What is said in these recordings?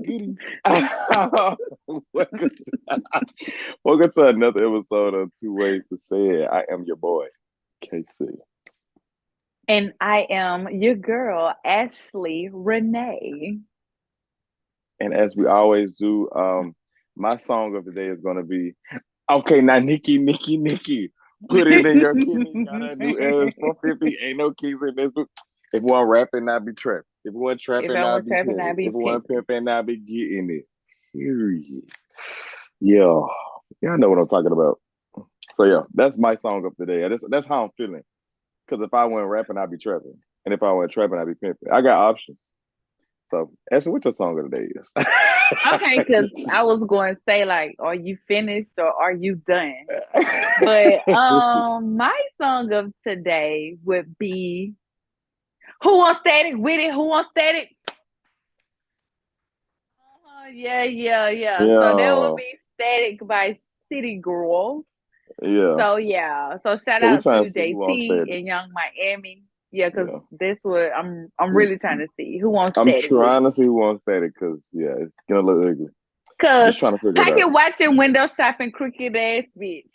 Goody. welcome, to, welcome to another episode of Two Ways to Say It. I am your boy, KC. And I am your girl, Ashley Renee. And as we always do, my song of the day is going to be okay. Now, Nicki, put it in your kidney. Got a new Ls 450. Ain't no keys in this book. If one rapping, I be trapping. If one If trapping, I I was be trapping, pimping. I'd be If one pimping. pimping, I be getting it. Period. Yeah, yeah, I know what I'm talking about. So yeah, that's my song of the day. That's how I'm feeling. Because if I went rapping, I'd be trapping, and if I went trapping, I'd be pimping. I got options. So, Ashley, what your song of the day is? Okay, because I was going to say like, are you finished or are you done? But my song of today would be "Who Wants Static with It? Who Wants Static?" Yeah. So that would Yeah, be "Static" by City Girls. yeah. So yeah, so shout So we out trying to to see who on JT static. and Young Miami. Yeah, because Yeah, this what I'm really trying to see who wants I'm static with trying it. to see who on static because yeah, it's gonna look ugly. Cause Just trying to figure it pocket out. watching, window shopping, crooked ass bitch.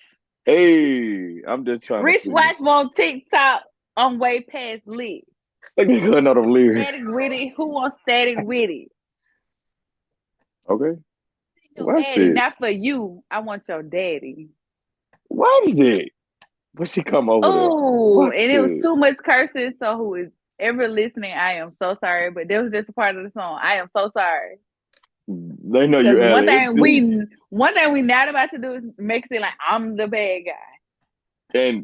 Hey, I'm just trying to see. Wristwatch on TikTok on way past lit. Like they couldn't know them lyrics. Static with it. Who wants static with it? Okay, Your watch daddy, it. not for you. I want your daddy. Watch it. When she come over there, Oh, watch and it was it. too much cursing. So who is ever listening? I am so sorry, but that was just a part of the song. I am so sorry. They know Because you added it, one thing we not about to do is make it seem like I'm the bad guy.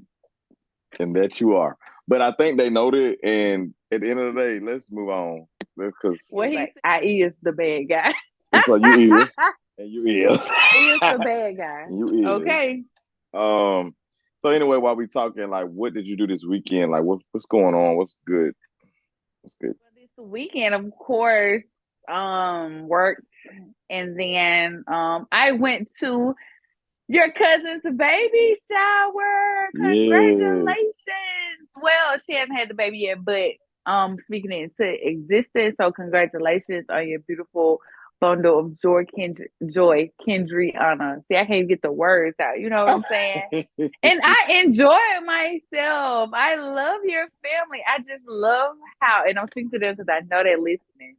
and that you are. But I think they know that. And at the end of the day, let's move on because Well, he's like, I is the bad guy. so you is and you is I is the bad guy. you is. Okay. Um. So anyway, while we talking, like, what did you do this weekend? Like, what's going on? What's good? What's good? Well, this weekend, of course, worked, and then I went to your cousin's baby shower. Yeah. Congratulations. Well, she hasn't had the baby yet, but speaking it into existence. So congratulations on your beautiful bundle of Kendriana. See, I can't get the words out. You know what I'm saying? And I enjoy myself. I love your family. I just love how, and I'm speaking to them because I know they're listening.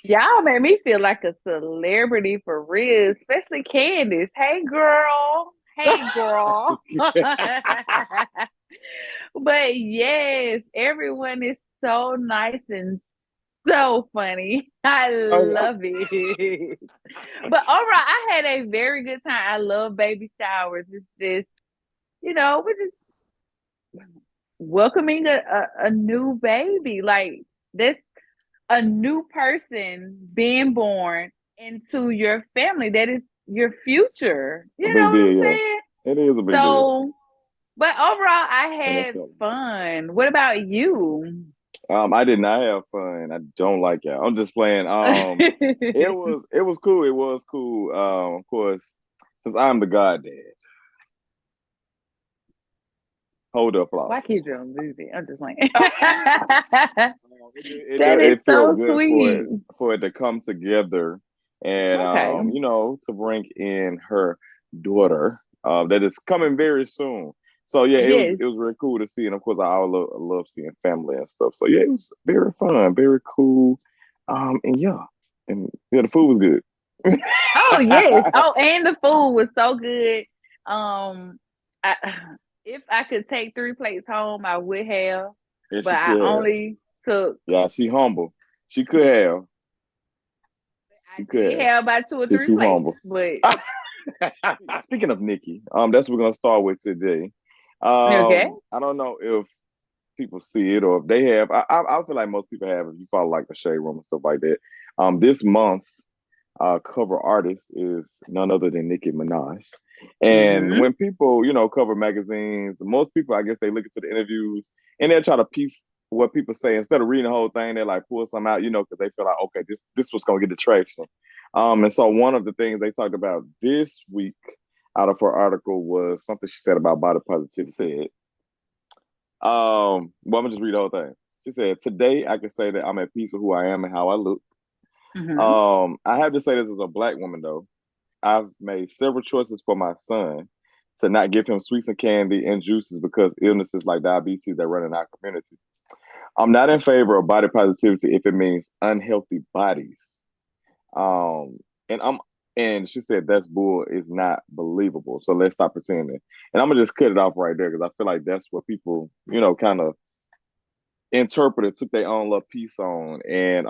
Y'all made me feel like a celebrity for real, especially Candace. Hey, girl. Hey, girl. But yes, everyone is so nice and so funny. I love it. But overall, I had a very good time. I love baby showers. It's just, we're just welcoming a new baby. Like, that's a new person being born into your family. That is your future. A You know big what I'm deal, yeah. saying? It is a big deal. So, but overall, I And I had felt fun. What about you? I did not have fun. I don't like it. I'm just playing. It was cool. It was cool. Of course, since I'm the goddad. Hold up, Why applause. keep you on movie? I'm just like, that is It felt so good sweet. for it to come together, and Okay. to bring in her daughter that is coming very soon. So yeah, Yes. it was really cool to see, and of course I love seeing family and stuff. So yeah, it was very fun, very cool, and yeah, the food was good. Oh yes. Oh, and the food was so good. I, if I could take 3 plates home, I would have, And but she I could have, only took. yeah, she humble. She could Yeah, have, I she could did have. have about two or She three too plates, humble. but Speaking of Nicki, that's what we're gonna start with today. okay. I don't know if people see it or if they have. I feel like most people have if you follow like the Shade Room and stuff like that. This month's cover artist is none other than Nicki Minaj. And Hmm. when people, cover magazines, most people, I guess, they look into the interviews and they try to piece what people say instead of reading the whole thing. They like pull some out, because they feel like, okay, this was gonna get the traction. And so one of the things they talked about this week out of her article was something she said about body positivity. Said, well, I'm gonna just read the whole thing. She said, "Today I can say that I'm at peace with who I am and how I look. Mm-hmm. I have to say this as a black woman though. I've made several choices for my son to not give him sweets and candy and juices because illnesses like diabetes that run in our community. I'm not in favor of body positivity if it means unhealthy bodies. Um, and I'm and she said that's bull is not believable. So let's stop pretending. And I'm gonna just cut it off right there because I feel like that's what people, kind of interpreted, took their own little piece on, and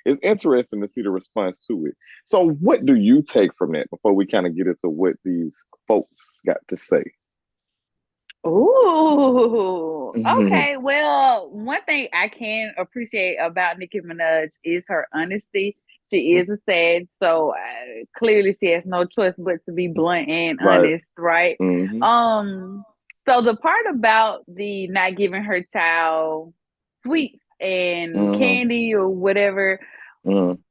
it's interesting to see the response to it. So, what do you take from that before we kind of get into what these folks got to say? Ooh, okay. Well, one thing I can appreciate about Nicki Minaj is her honesty. She is a sage, so clearly she has no choice but to be blunt and Right. honest, right? Mm-hmm. Um, so the part about the not giving her child sweets and Mm-hmm. candy or whatever. Mm-hmm.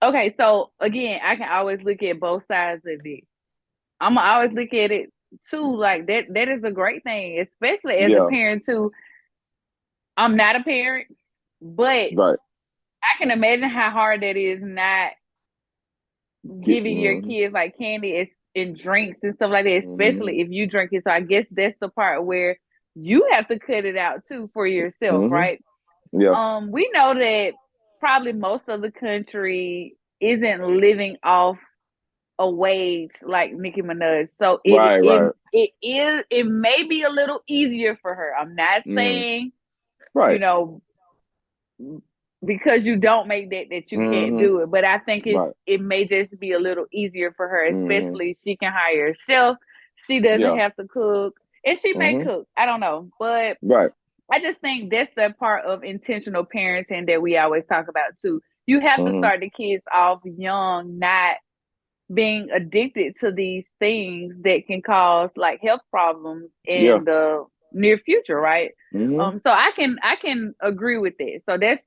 Okay, so again, I can always look at both sides of it. I'm gonna always look at it too, like that. That is a great thing, especially as a Yeah. parent too. I'm not a parent, but Right. I can imagine how hard that is not giving your Mm-hmm. kids like candy and drinks and stuff like that, Mm-hmm. especially if you drink it. So I guess that's the part where you have to cut it out too for yourself, Mm-hmm. right? Yeah. We know that probably most of the country isn't living off a wage like Nicki Minaj. So it Right. it Right. it may be a little easier for her. I'm not Mm-hmm. saying, you Right. know, because you don't make that you can't Mm-hmm. do it. But I think Right. it may just be a little easier for her, Mm-hmm. especially she can hire a chef. She doesn't Yeah. have to cook. And she may Mm-hmm. cook. I don't know. But Right. I just think that's the part of intentional parenting that we always talk about too. You have to Mm-hmm. start the kids off young, not being addicted to these things that can cause like health problems Yeah. in the near future, right? Mm-hmm. So I can agree with that. So that's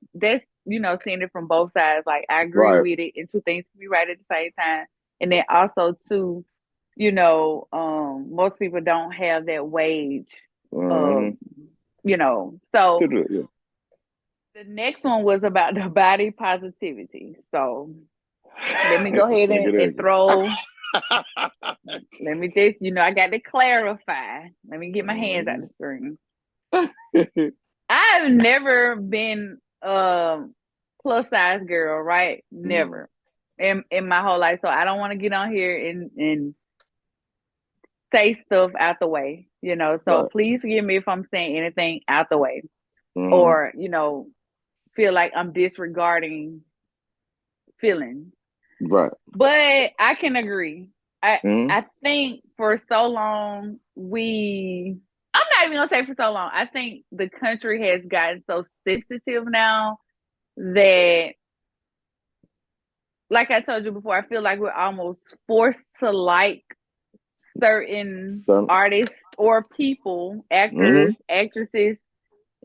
seeing it from both sides. Like I agree Right. with it, and two things can be right at the same time. And then also too, most people don't have that wage. Mm-hmm. Um, so To do it. Yeah. the next one was about the body positivity. So let me go ahead Sing and it throw. Let me just, I got to clarify. Let me get my hands out again. the screen. Mhm. I've never been plus size girl, right? Mhm. Never in my whole life. So I don't want to get on here and say stuff out the way, So Right. please forgive me if I'm saying anything out the way Mhm. or, feel like I'm disregarding feelings. Right. But I can agree. I Mhm. I think for so long I'm not even gonna say for so long. I think the country has gotten so sensitive now that like I told you before, I feel like we're almost forced to like certain So. artists or people, actors, Mhm. actresses,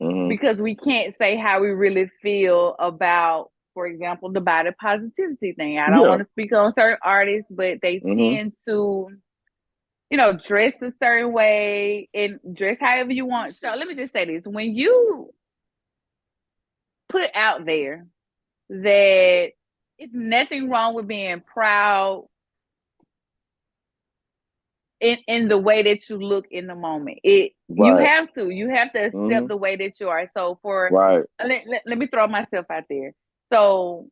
Mhm. because we can't say how we really feel about, for example, the body positivity thing. I don't Yeah. want to speak on certain artists, but they Mhm. tend to, dress a certain way and dress however you want. So let me just say this. When you put out there that it's nothing wrong with being proud in the way that you look in the moment. Right. You have to accept Mhm. the way that you are. So for Right. let me throw myself out there. So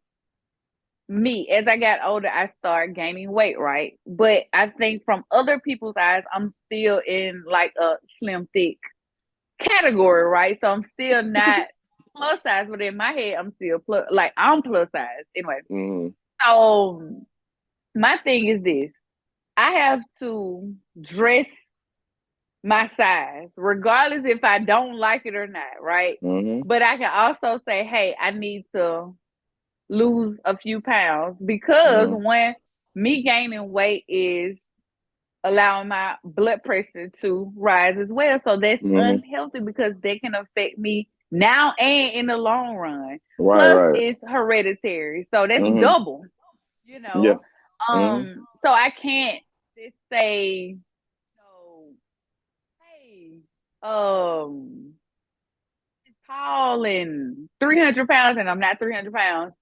me, as I got older, I started gaining weight, right? But I think from other people's eyes, I'm still in like a slim thick category, right? So I'm still not plus size, but in my head, I'm still like I'm plus size anyway. Mhm. So my thing is this: I have to dress my size, regardless if I don't like it or not, right? Mhm. But I can also say, hey, I need to lose a few pounds because Mhm. when me gaining weight is allowing my blood pressure to rise as well. So that's Mhm. unhealthy because that can affect me now and in the long run. Right. Plus Right. it's hereditary. So that's Mhm. double, you Yeah. know. Mhm. So I can't just say, no, hey, um, tall and 300 pounds and I'm not 300 pounds.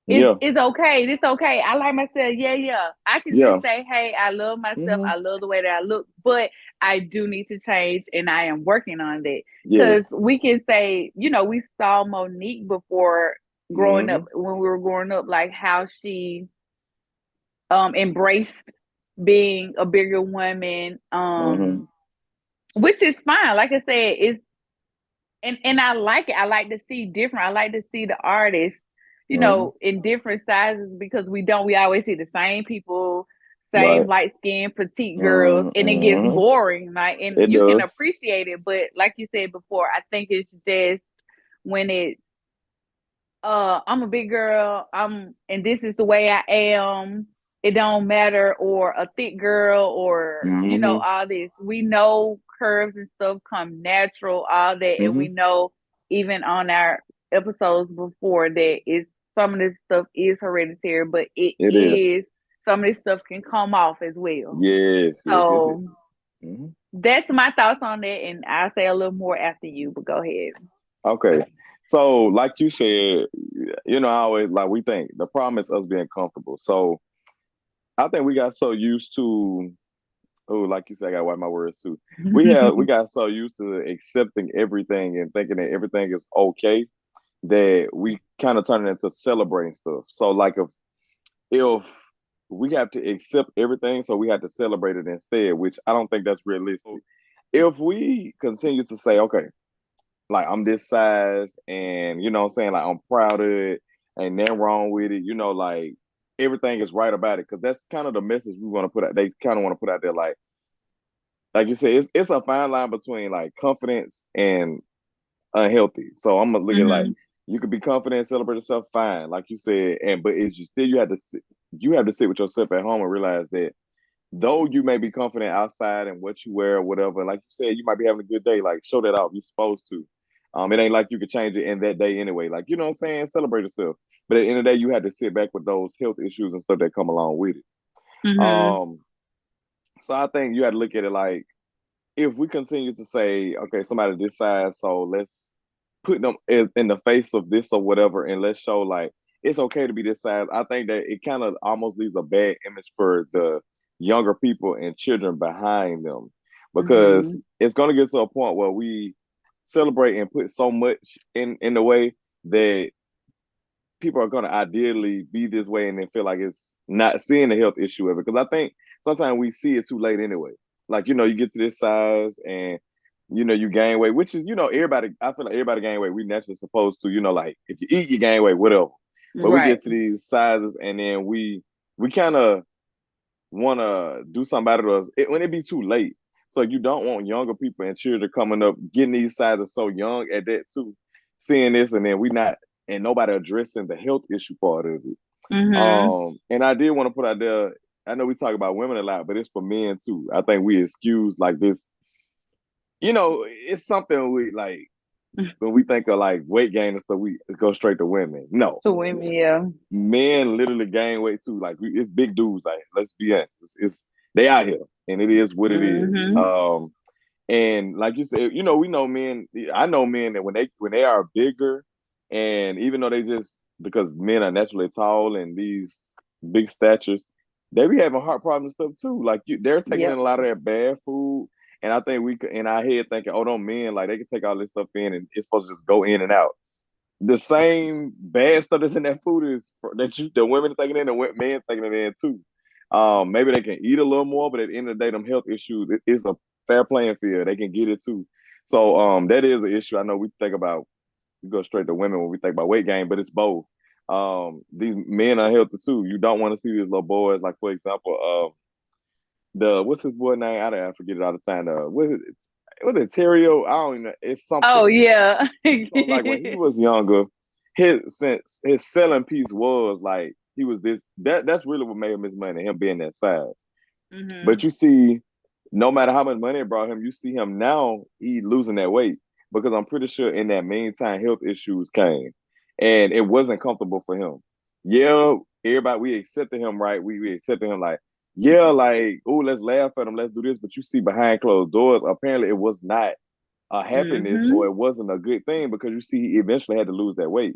it's Yeah. it's okay. It's okay. I like myself. Yeah, yeah. I can Yeah. just say, hey, I love myself. Hmm. I love the way that I look, but I do need to change, and I am working on that. Because Yes. we can say, we saw Monique before growing up Hmm. when we were growing up, like how she embraced being a bigger woman, Hmm. which is fine. Like I said, it's and I like it. I like to see different. I like to see the artists, Hmm. in different sizes because we always see the same people, same Right. light skinned petite girls, and it gets Hmm. boring. Like, and It you can does. appreciate it, but like you said before, I think it's just when I'm a big girl, and this is the way I am. It don't matter, or a thick girl, or Hmm. all this. We know curves and stuff come natural, all that, and we Hmm. know even on our episodes before that is some of this stuff is hereditary, but It is. some of this stuff can come off as well. Yes. Yes. Yes. Yes. So Hmm. that's my thoughts on that, and I'll say a little more after you, but go ahead. Okay. So, like you said, I always like we think the problem is us being comfortable. So, I think we got so used to, oh, like you said, I gotta wipe my words too. We got so used to accepting everything and thinking that everything is okay that we kind of turn it into celebrating stuff. So, like if we have to accept everything, so we have to celebrate it instead, which I don't think that's realistic. If we continue to say, okay, like I'm this size and what I'm saying, like I'm proud of it, ain't nothing wrong with it, like everything is right about it. Cause that's kind of the message we want to put out. They kind of want to put out there like you said, it's a fine line between like confidence and unhealthy. So I'm gonna look at it like Hmm. you could be confident, celebrate yourself, fine, like you said, but it's just still you have to sit with yourself at home and realize that though you may be confident outside and what you wear or whatever, like you said, you might be having a good day. Like show that off. You're supposed to. It ain't like you could change it in that day anyway. Like, you know what I'm saying? Celebrate yourself. But at the end of the day, you had to sit back with those health issues and stuff that come along with it. Hmm. Um, so I think you had to look at it like if we continue to say, okay, somebody this size, so let's put them in the face of this or whatever, and let's show like it's okay to be this size. I think that it kind of almost leaves a bad image for the younger people and children behind them because Hmm. it's going to get to a point where we celebrate and put so much in the way that people are going to ideally be this way and then feel like it's not seeing the health issue of it. Because I think sometimes we see it too late anyway. Like, you get to this size and, you gain weight, which is, everybody, I feel like everybody gain weight. We naturally supposed to, like if you eat, you gain weight, whatever. But we Right. get to these sizes and then we kind of want to do something about when it be too late. So you don't want younger people and children coming up getting these sizes so young at that too, seeing this and then we not and nobody addressing the health issue part of it. Hmm. And I did want to put out there. I know we talk about women a lot, but it's for men too. I think we excuse like this. It's something we like when we think of like weight gain and stuff. We go straight to women. No, To women, yeah. men literally gain weight too. Like it's big dudes. Like let's be honest, it's they out here, and it is what it is. Hmm. And like you said, we know men. I know men that when they are bigger, and even though they just because men are naturally tall and these big statures, they be having heart problems and stuff too. Like they're taking in Yep. a lot of that bad food, and I think we could in our head thinking, oh, don't men like they can take all this stuff in and it's supposed to just go in and out. The same bad stuff that's in that food is the women taking in, the men taking it in too. Maybe they can eat a little more, but at the end of the day, them health issues, it's a fair playing field. They can get it too. So that is an issue. I know we go straight to women when we think about weight gain, but it's both. These men are healthy too. You don't want to see these little boys, like for example, the what's his boy name? I forget it all the time. Was it Terrio? I don't even know. It's Oh something. yeah. So like when he was younger, his selling piece was like he was that's really what made him his money, him being that size. But Hmm. you see, no matter how much money it brought him, you see him now, he losing that weight. Because I'm pretty sure in that meantime health issues came. And it wasn't comfortable for him. Yeah, everybody we accepted him, right? We accepted him like, yeah, like, oh, let's laugh at him, let's do this. But you see behind closed doors, apparently it was not a happiness or Hmm. it wasn't a good thing because you see he eventually had to lose that weight.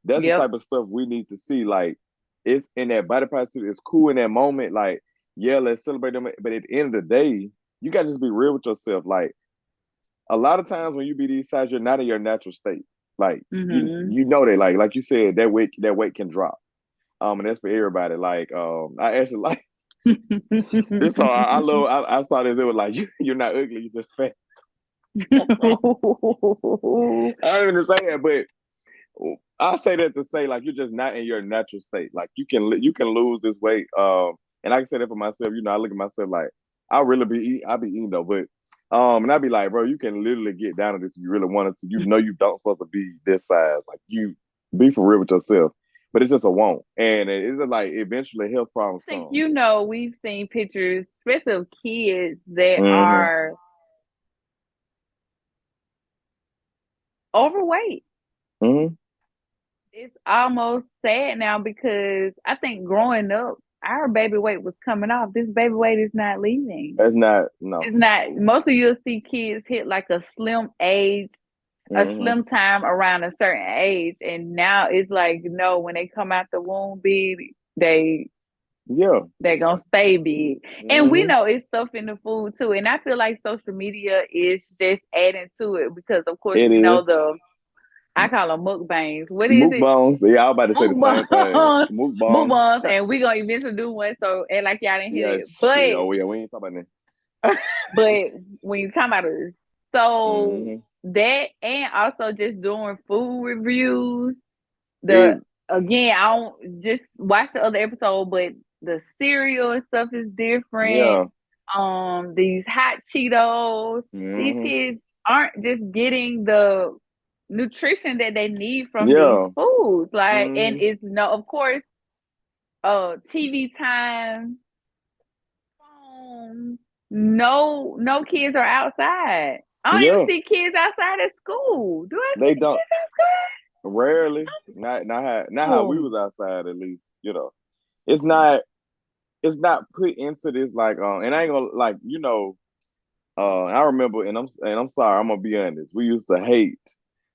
That's the Yep. type of stuff we need to see. Like, it's in that body positivity. It's cool in that moment. Like, yeah, let's celebrate them. But at the end of the day, you got to just be real with yourself. Like, a lot of times when you be these size, you're not in your natural state. Like, Hmm. you know that. Like you said, that weight can drop. And that's for everybody. Like, I actually like this. So I love. I saw this. It was like you're not ugly. You're just fat. I don't even say that, but I say that to say like you're just not in your natural state. Like you can lose this weight. And I can say that for myself. You know, I look at myself like I be eating though, but and I be like, bro, you can literally get down to this if you really wanted to. You know, you don't supposed to be this size. Like you be for real with yourself, but it's just a want, and it's just like eventually health problems think come. we've seen pictures, especially of kids that Mm-hmm. are overweight. Mm-hmm. It's almost sad now because I think growing up, our baby weight was coming off. This baby weight is not leaving. That's not no. It's not. Most of you'll see kids hit like a Mm-hmm. slim time around a certain age, and now it's like no, when they come out the womb big, Yeah. they gonna stay big. And we Mm-hmm. know it's stuff in the food too. And I feel like social media is just adding to it because of course It we is. know the I call them mukbangs. What is it? Mukbangs. Yeah, I was about to say the same thing. Mukbangs. Mukbangs. Mukbangs, and we gonna eventually do one. So and like y'all didn't hear it. Yes. Oh yeah, we ain't talking about that. But when you talk about it, so Mm-hmm. that and also just doing food reviews. The It again, I don't just watch the other episode, but the cereal and stuff is different. yeah. These hot Cheetos, these Mm-hmm. kids aren't just getting the nutrition that they need from these Yeah. foods. Like, and Mm-hmm. it's no, of course, TV time, phones. No kids are outside. I don't even Yeah. see kids outside at school. Do I They see don't kids outside? rarely. Not how we Oh, was outside at least, you know. It's not put into this like and I ain't gonna like, I remember and I'm sorry, I'm gonna be honest. We used to hate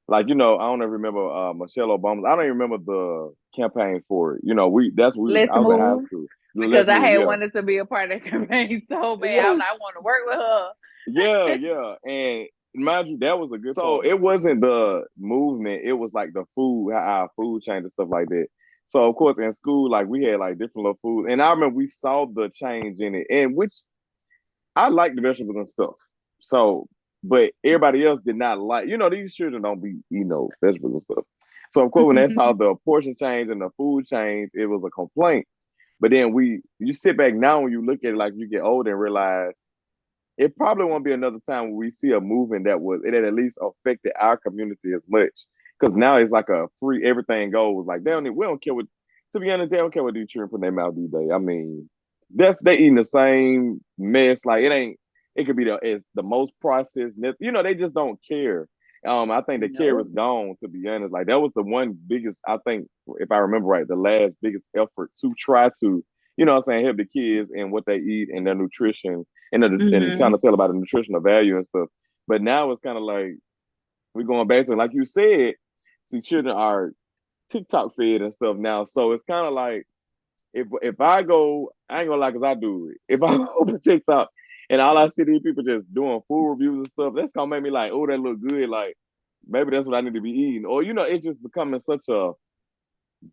like, I don't even remember Michelle Obama. I don't even remember the campaign for it. That's what let's I was in high move. school. Because Let's I move, had yeah. wanted to be a part of the campaign so bad. I was Yeah. like, I want to work with her. Yeah, yeah. And mind you, that was a good so it wasn't the movement, it was like the food, how our food changed and stuff like that. So of course in school, like we had like different little food. And I remember we saw the change in it. And which I like the vegetables and stuff. So, but everybody else did not like, these children don't be eating no vegetables and stuff. So of course when they saw the portion change and the food change, it was a complaint. But then you sit back now when you look at it like you get older and realize it probably won't be another time when we see a movement it at least affected our community as much. Because now it's like a free everything goes. Like we don't care what to be honest, they don't care what these children put in their mouth these days. I mean, they eating the same mess. Like it could be the most processed. They just don't care. I think the care No. is gone, to be honest. Like that was the one biggest, I think, if I remember right, the last biggest effort to try to, what I'm saying, help the kids and what they eat and their nutrition and kind Hmm. of tell about the nutritional value and stuff. But now it's kind of like we're going back to like you said. See, children are TikTok fed and stuff now, so it's kind of like if I go, I ain't gonna lie, cause I do it. If I open TikTok and all I see these people just doing food reviews and stuff, that's gonna make me like, oh, that look good. Like maybe that's what I need to be eating, or it's just becoming such a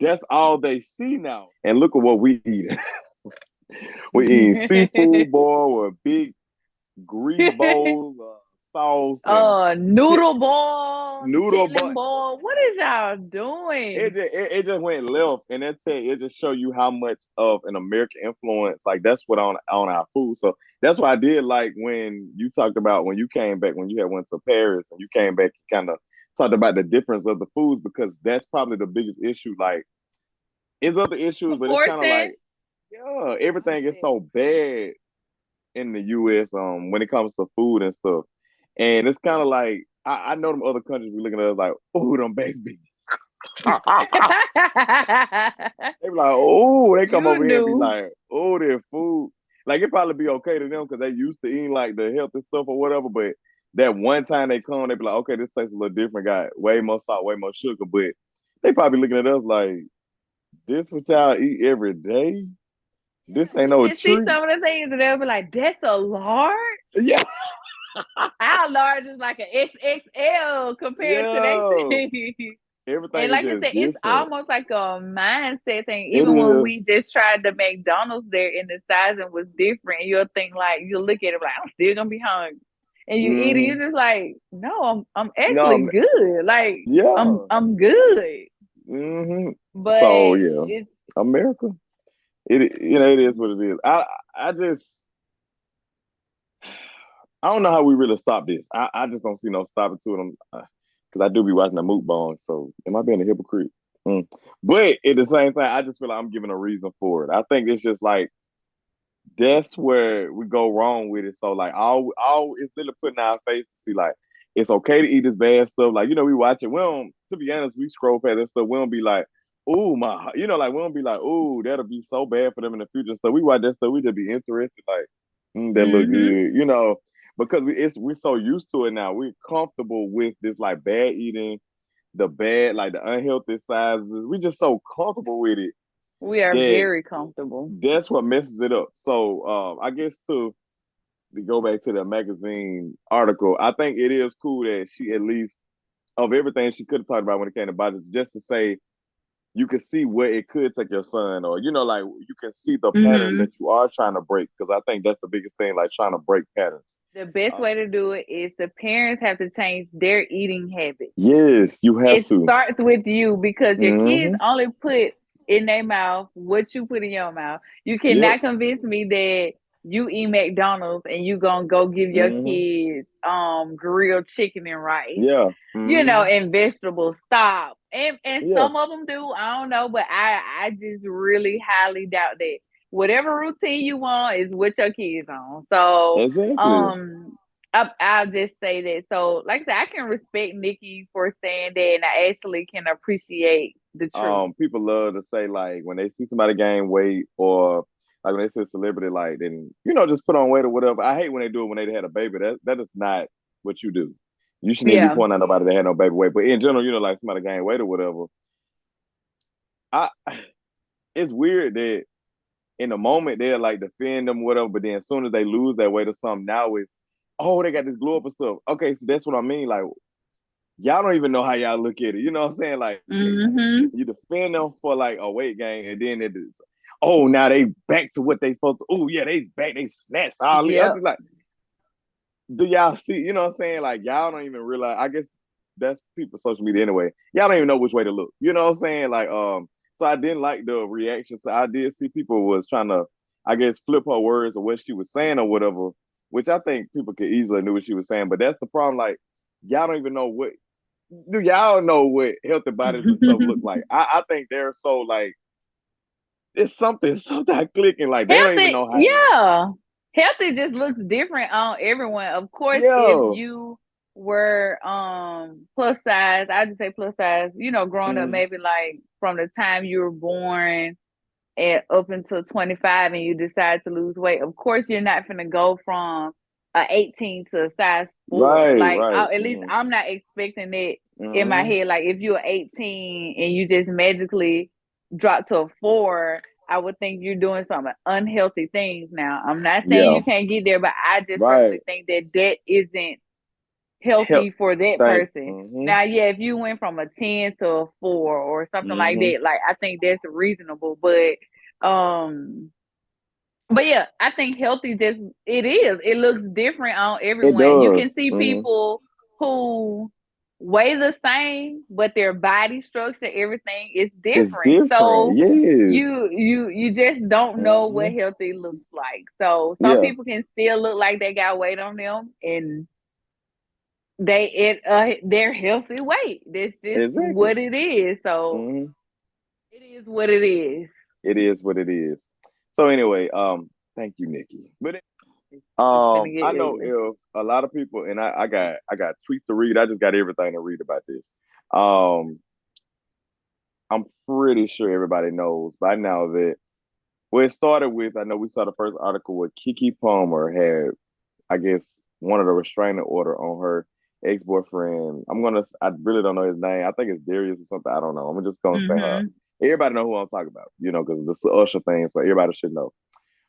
that's all they see now. And look at what we eat. We eating seafood boil or big grease bowls, sauce, and chip, Noodle ball, noodle. chitlin But ball. What is y'all doing? it just went left, and it just show you how much of an American influence. Like that's what on our food. So that's why I did like when you talked about when you came back when you had went to Paris and you came back, you kind of talked about the difference of the foods because that's probably the biggest issue. Like, it's other issues, but it's kind of Proportion. like yeah, everything is so bad in the US when it comes to food and stuff. And it's kind of like I know them other countries be looking at us like, oh, them baked beans. They be like, oh, they come You over here and be knew. like, oh, their food. Like it probably be okay to them because they used to eating like the healthy stuff or whatever. But that one time they come, they be like, okay, this tastes a little different. Got way more salt, way more sugar. But they probably looking at us like, this what y'all eat every day? This Yeah, ain't you no can see treat. some of the things and they'll be like, "That's a large." Yeah, Our large is like an XXL compared to that yeah. thing. And Everything is like I just said, it's different. almost like a mindset thing. It Even when is. we just tried the McDonald's there and the sizing was different, you'll think like you look at it like I'm still gonna be hungry. And you eat it, Hmm. you're just like, no, I'm No, actually good. Like I'm yeah. I'm good. Hmm. But So yeah, it's America. It is what it is. I just I don't know how we really stop this. I just don't see no stopping to them because I do be watching the moot bone. So am I being a hypocrite? Mm. But at the same time, I just feel like I'm giving a reason for it. I think it's just like that's where we go wrong with it. So like all it's literally putting our face to see like it's okay to eat this bad stuff. Like, we watch it. We don't, to be honest, we scroll past that stuff. We don't be like, oh my, like we don't be like, oh, that'll be so bad for them in the future. So we watch that stuff, we just be interested, like, that look mm-hmm. good, because we're so used to it now. We're comfortable with this like bad eating, the bad, like the unhealthy sizes. We just so comfortable with it We are that very comfortable. that's what messes it up. So I guess to go back to the magazine article, I think it is cool that she at least of everything she could have talked about when it came to budgets, just to say you can see where it could take your son, or like you can see the patterns Mm-hmm. that you are trying to break. Because I think that's the biggest thing, like trying to break patterns. The best Uh, way to do it is the parents have to change their eating habits. yes, you have It to. starts with you because your kids Mm-hmm. only put in their mouth what you put in your mouth. You Yep. cannot convince me that you eat McDonald's and you gonna go give your Mm-hmm. kids grilled chicken and rice, Yeah. Mm-hmm. and vegetables. Stop. And Yeah. some of them do. I don't know, but I just really highly doubt that. Whatever routine you want is what your kids on. So Exactly. um I'll just say that. So, like I said, I can respect Nicki for saying that, and I actually can appreciate the truth. People love to say like when they see somebody gain weight, or like when they see a celebrity, like, then just put on weight or whatever. I hate when they do it when they had a baby. That is not what you do. You shouldn't even be Yeah. pointing out nobody that had no baby weight. But in general, like somebody gain weight or whatever. I It's weird that in the moment they're like defend them, whatever, but then as soon as they lose that weight or something, now it's, oh, they got this glow up and stuff. Okay, so that's what I mean. Like, y'all don't even know how y'all look at it. You know what I'm saying? Like, Mm-hmm. you defend them for like a weight gain, and then it is, oh, now they back to what they supposed to. Oh yeah, they back, they snatched all. I was Yep. just like, do y'all see? You know what I'm saying? Like, y'all don't even realize. I guess that's people's social media anyway. Y'all don't even know which way to look. You know what I'm saying? Like, so I didn't like the reaction. So I did see people was trying to, I guess, flip her words or what she was saying or whatever, which I think people could easily knew what she was saying. But that's the problem. Like, y'all don't even know what, do y'all know what healthy bodies and stuff look like? I think they're so like, it's something not clicking. Like they don't even Healthy, know how. yeah. Healthy just looks different on everyone. Of course, if Yeah. you were plus size, I just say plus size, growing up Mm, maybe like from the time you were born and up until 25 and you decide to lose weight, of course you're not gonna go from a 18 to a size 4. right. Like Right. at least I'm not expecting it in my Mm-hmm. head. Like if you're 18 and you just magically drop to a 4, I would think you're doing some unhealthy things. Now I'm not saying Yeah. you can't get there, but I just Right. personally think that that isn't Help. healthy for that Thank. person. Mm-hmm. Now, yeah, if you went from a 10 to a 4 or something like Mm-hmm. that, like I think that's reasonable. Um but yeah, I think healthy just it is. It looks different on It everyone. You can does. see Mm-hmm. people who weigh the same, but their body structure, everything is It's different. different. So Yes. you just don't know Mm-hmm. what healthy looks like. So some Yeah. people can still look like they got weight on them and they're healthy weight. That's just Exactly. what it is. So Mm-hmm. it is what it is. It is what it is. So anyway, thank you, Nikki. But It's gonna get I know ugly. if a lot of people, and I got tweets to read. I just got everything to read about this. Um, I'm pretty sure everybody knows by now that, well, it started with, I know we saw the first article where Keke Palmer had, I guess, one of the restraining order on her. ex-boyfriend. I really don't know his name. I think it's Darius or something. I don't know. I'm just gonna say her. Mm-hmm. Everybody know who I'm talking about, because it's the Usher thing, so everybody should know.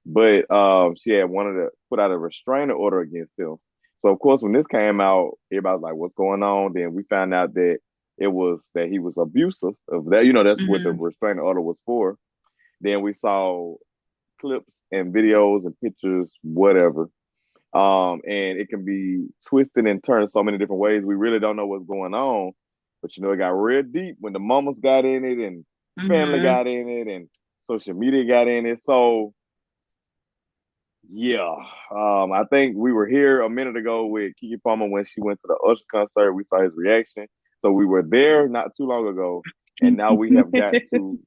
But she had wanted to put out a restraining order against him. So of course, when this came out, everybody was like, "What's going on?" Then we found out that it was that he was abusive of that. That's what the Mm-hmm. restraining order was for. Then we saw clips and videos and pictures, whatever. And it can be twisted and turned so many different ways. We really don't know what's going on. But it got real deep when the mamas got in it and family Mm-hmm. got in it and social media got in it. So yeah, I think we were here a minute ago with Keke Palmer when she went to the Usher concert. We saw his reaction. So we were there not too long ago, and now we have got to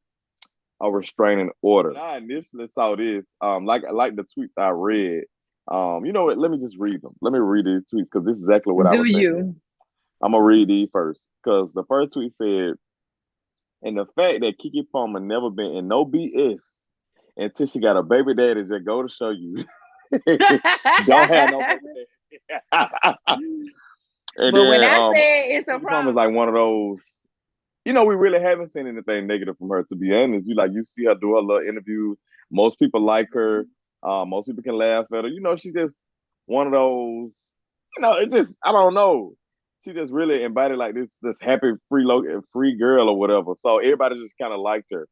a restraining order. When I initially saw this, like the tweets I read, you know what? Let me just read them. Let me read these tweets because this is exactly what I Do was thinking. you? I'm gonna read these first because the first tweet said, "And the fact that Keke Palmer never been in no BS until she got a baby daddy just go to show you don't have no baby daddy." And But when then I say it's a Keke Palmer's problem, like one of those. We really haven't seen anything negative from her. To be honest, you see her do her little interviews. Most people like her. Most people can laugh at her. She just one of those. It just I don't know. She just really embodied like this happy free girl or whatever. So everybody just kind of liked her.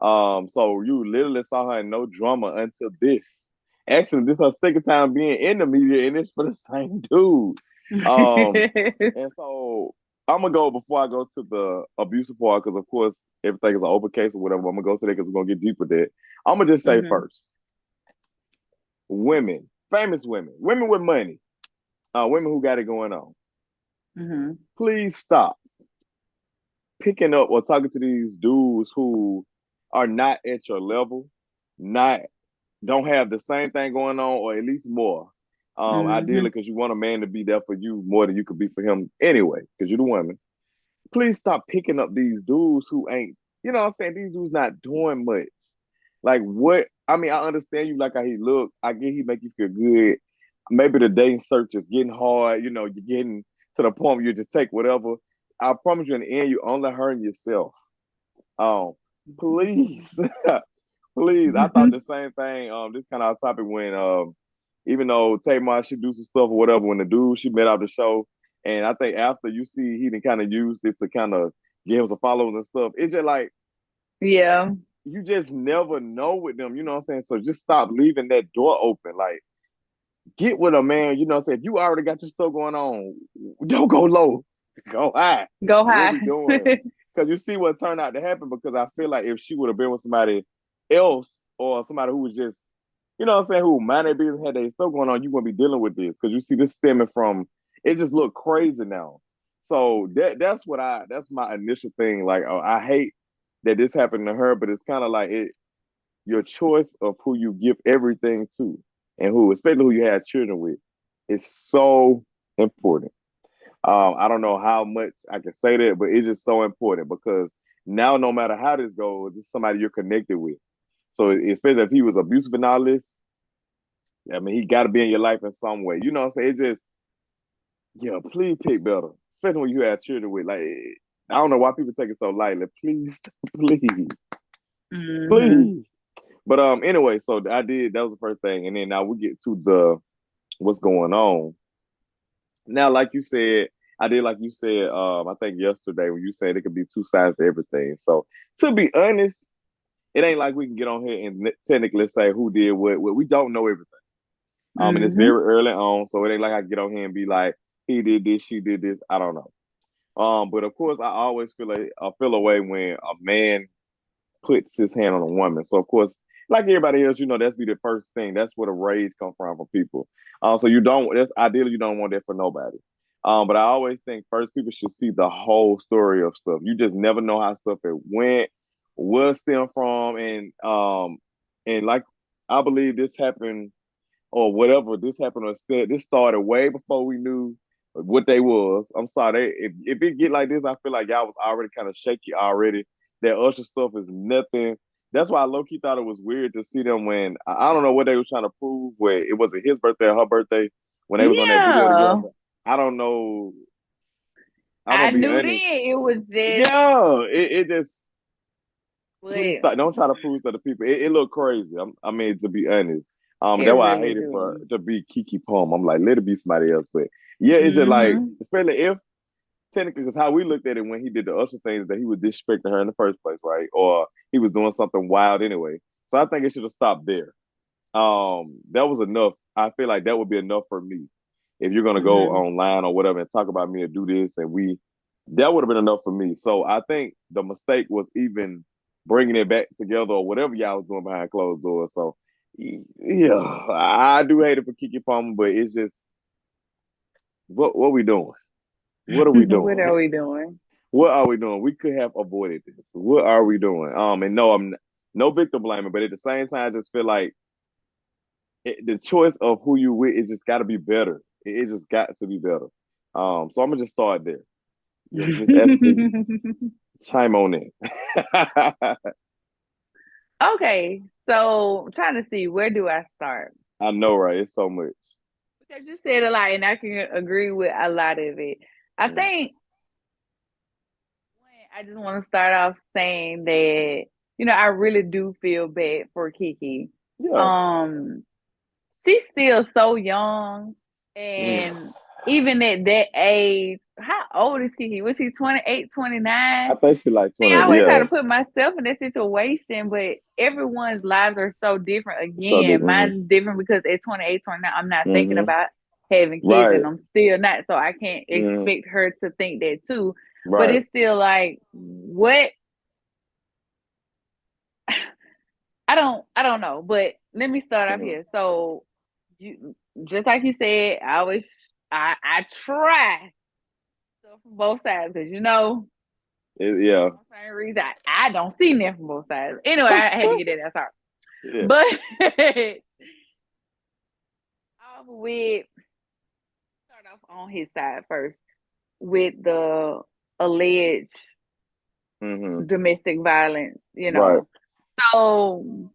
So you literally saw her in no drama until this. Actually, this is her second time being in the media, and it's for the same dude. Um, and so I'm gonna go before I go to the abusive part, because of course everything is an open case or whatever. I'm gonna go to that because we're gonna get deep with that. I'm gonna just say hmm first, women, famous women, women with money, women who got it going on. hmm Please stop picking up or talking to these dudes who are not at your level, not don't have the same thing going on, or at least more. Ideally, hmm because you want a man to be there for you more than you could be for him anyway, because you're the woman. Please stop picking up these dudes who ain't, what I'm saying? These dudes not doing much. Like what? I mean, I understand you like how he look. I get he make you feel good. Maybe the dating search is getting hard. You're getting to the point where you just take whatever. I promise you, in the end, you only hurting yourself. Um, please, please. I thought the same thing. This kind of topic when even though Tamar should do some stuff or whatever, when the dude she met out the show, and I think after you see he done kind of used it to kind of give him some followers and stuff. It's just like Yeah. you just never know with them, you know what I'm saying? So just stop leaving that door open. Like get with a man, you know what I'm saying? If you already got your stuff going on, don't go low, go high. Go What high. we doing? Because you see what turned out to happen. Because I feel like if she would have been with somebody else or somebody who was just, you know what I'm saying, who minded business had their stuff going on, you wouldn't be dealing with this. Because you see this stemming from it just look crazy now. So that's my initial thing. Like I hate that this happened to her, but it's kind of like your choice of who you give everything to and who, especially who you have children with, is so important. I don't know how much I can say that, but it's just so important because now, no matter how this goes, it's somebody you're connected with. So, especially if he was abusive and all this, I mean, he got to be in your life in some way. You know what I'm saying? It's just, yeah, please pick better, especially when you have children with. Like, I don't know why people take it so lightly. Please, please, hmm please. But anyway, so I did. That was the first thing, and then now we get to the what's going on. Now, like you said, I did like you said. I think yesterday when you said it could be two sides to everything. So to be honest, it ain't like we can get on here and technically say who did what. We don't know everything. And it's hmm very early on, so it ain't like I can get on here and be like he did this, she did this. I don't know. But of course, I always feel a way when a man puts his hand on a woman. So of course, like everybody else, that's be the first thing. That's where the rage come from people. So you don't. That's ideally you don't want that for nobody. But I always think first people should see the whole story of stuff. You just never know how stuff it went, where it stemmed from, and like I believe this happened or whatever this happened or this started way before we knew what they was. I'm sorry, if it get like this, I feel like y'all was already kind of shaky already. That Usher stuff is nothing. That's why I low key thought it was weird to see them when I don't know what they were trying to prove. Where it wasn't his birthday or her birthday when they was on that video Yeah. together. I don't know. I'm I gonna be knew then honest. it was just, Yeah, it just please but stop. Don't try to prove to the people. It look crazy. I mean, to be honest, it that's why I really hate it for do. to be Keke Palmer. I'm like, let it be somebody else. But yeah, it's just like, Mm-hmm. especially if technically, because how we looked at it when he did the Usher thing is that he was disrespecting her in the first place, right? Or he was doing something wild anyway. So I think it should have stopped there. That was enough. I feel like that would be enough for me. If you're gonna go Mm-hmm. online or whatever and talk about me and do this, and that would have been enough for me. So I think the mistake was even bringing it back together or whatever y'all was doing behind closed doors. So yeah, I do hate it for Keke Palmer, but it's just what we doing? What are we What doing? are we doing? What are we doing? We could have avoided this. What are we doing? And no, no victim blaming, but at the same time, I just feel like the choice of who you with, it just got to be better. It just got to be better. So I'm gonna just start there. Yes, Miss Ashley, chime on in. Okay, so I'm trying to see where do I start? I know, right? It's so much. Because you said a lot, and I can agree with a lot of it. I Mm. think I just want to start off saying that I really do feel bad for Kiki. Yeah. Um, she's still so young, and Yes. even at that age, how old is Kiki? Was he 28, I 29? think she like See, I 20. always try Yeah. to put myself in that situation, but everyone's lives are so different. So Again, different. mine's different because at 28, 29, I'm not thinking Mm-hmm. about having kids, Right. and I'm still not, so I can't Mm-hmm. expect her to think that too. But Right. it's still like, what? I don't know. But let me start off Mm-hmm. here. So, you just like you said, I try stuff from both sides because Yeah. for some same reason I don't see nothing from both sides. Anyway, I had to get that out. Yeah. But off with start off on his side first with the alleged Mm-hmm. domestic violence. Right. So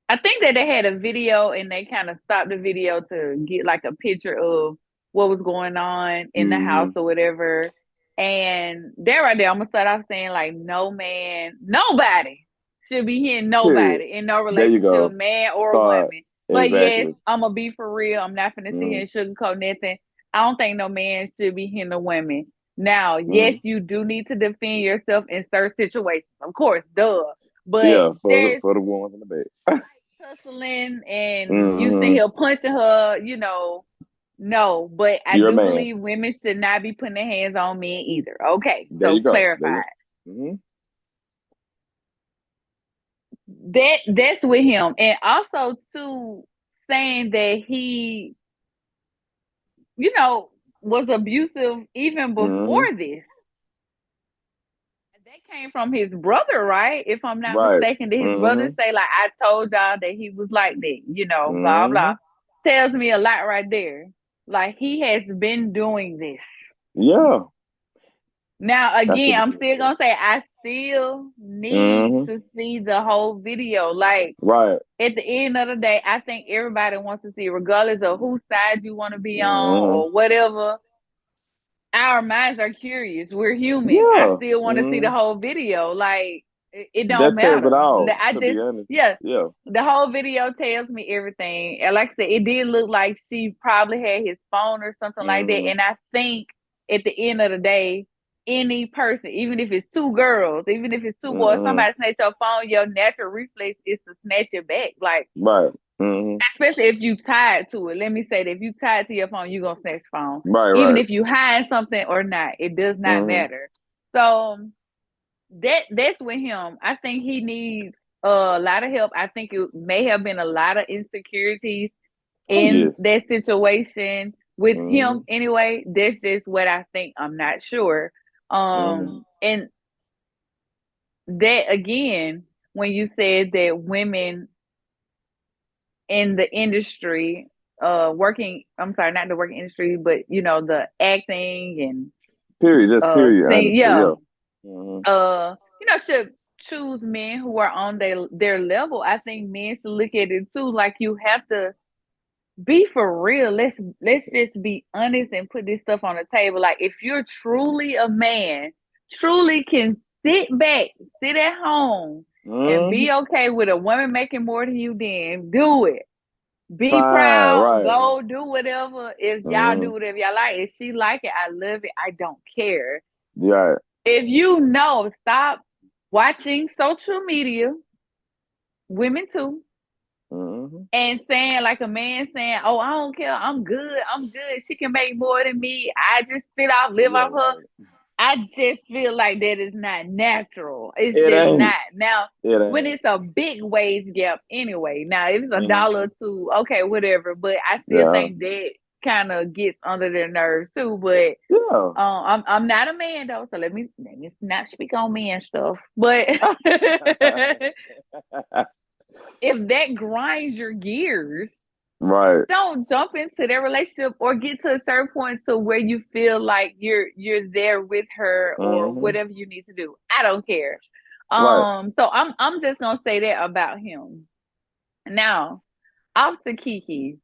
I think that they had a video and they kind of stopped the video to get like a picture of what was going on in the house Mm-hmm. or whatever. And there right there, I'm gonna start off saying like no man, nobody should be hitting Period. nobody in no There you relationship, go. man or Start. woman. But yes, Exactly. I'm gonna be for real. I'm not gonna sit here Mm-hmm. and sugarcoat nothing. I don't think no man should be hitting a woman. Now, yes, Mm-hmm. you do need to defend yourself in certain situations, of course, duh. But Yeah, there's for the ones in the back. tussling and you see Mm-hmm. here punching her, no. But I You're a do man. believe women should not be putting their hands on men either. Okay, There so you go. clarified. There you mm-hmm. That's with him, and also too saying that he, you know, was abusive even Mm-hmm. before this. That came from his brother, right? If I'm not Right. mistaken, did his brother Mm-hmm. say like I told y'all that he was like that, blah Mm-hmm. blah. Tells me a lot right there. Like he has been doing this. Yeah. Now That's again, what it I'm still is. gonna say I still need Mm-hmm. to see the whole video. Like Right. at the end of the day, I think everybody wants to see, regardless of whose side you want to be on Mm-hmm. or whatever. Our minds are curious. We're human. I Yeah. still want to see the Mm-hmm. whole video. Like it don't That tells it matter. all, I to be just honest. yeah, Yeah. the whole video tells me everything. And like I said, it did look like she probably had his phone or something like that. Mm-hmm. And I think at the end of the day, any person, even if it's two girls, even if it's two boys, Mm-hmm. somebody snatch your phone, your natural reflex is to snatch it back. Like Right. Mm-hmm. especially if you tied to it. Let me say that if you tied to your phone, you're gonna snatch your phone. Right, Even right. if you hide something or not, it does not Mm-hmm. matter. So that's with him. I think he needs a lot of help. I think it may have been a lot of insecurities Oh in yes. that situation with Mm-hmm. him anyway. That's just what I think. I'm not sure. Mm-hmm. And that again, when you said that women in the industry, working, I'm sorry, not the working industry, but the acting Period. Just and period, sing, honestly. yeah, Yeah. Mm-hmm. should choose men who are on their level. I think men should look at it too, like you have to be for real. Let's just be honest and put this stuff on the table. Like if you're truly a man, truly can sit back, sit at home, and Mm-hmm. be okay with a woman making more than you, then do it. Be Fine, proud, right. go do whatever. If y'all Mm-hmm. do whatever y'all like, if she like it, I love it. I don't care. Yeah. If you know, stop watching social media, women too, Mm-hmm. and saying like a man saying, "Oh, I don't care. I'm good. I'm good. She can make more than me. I just live Yeah, off her." like I just feel like that is not natural. It's it just ain't. not. Now, It when ain't. it's a big wage gap anyway, now if it's a dollar Mm-hmm. or two, okay, whatever. But I still Yeah. think that kind of gets under their nerves too. But Yeah. I'm not a man though, so let me not speak on men stuff. But if that grinds your gears, Right. don't jump into their relationship or get to a certain point to where you feel like you're there with her or Mm-hmm. whatever you need to do. I don't care. Right. So I'm just gonna say that about him. Now, off to Keke.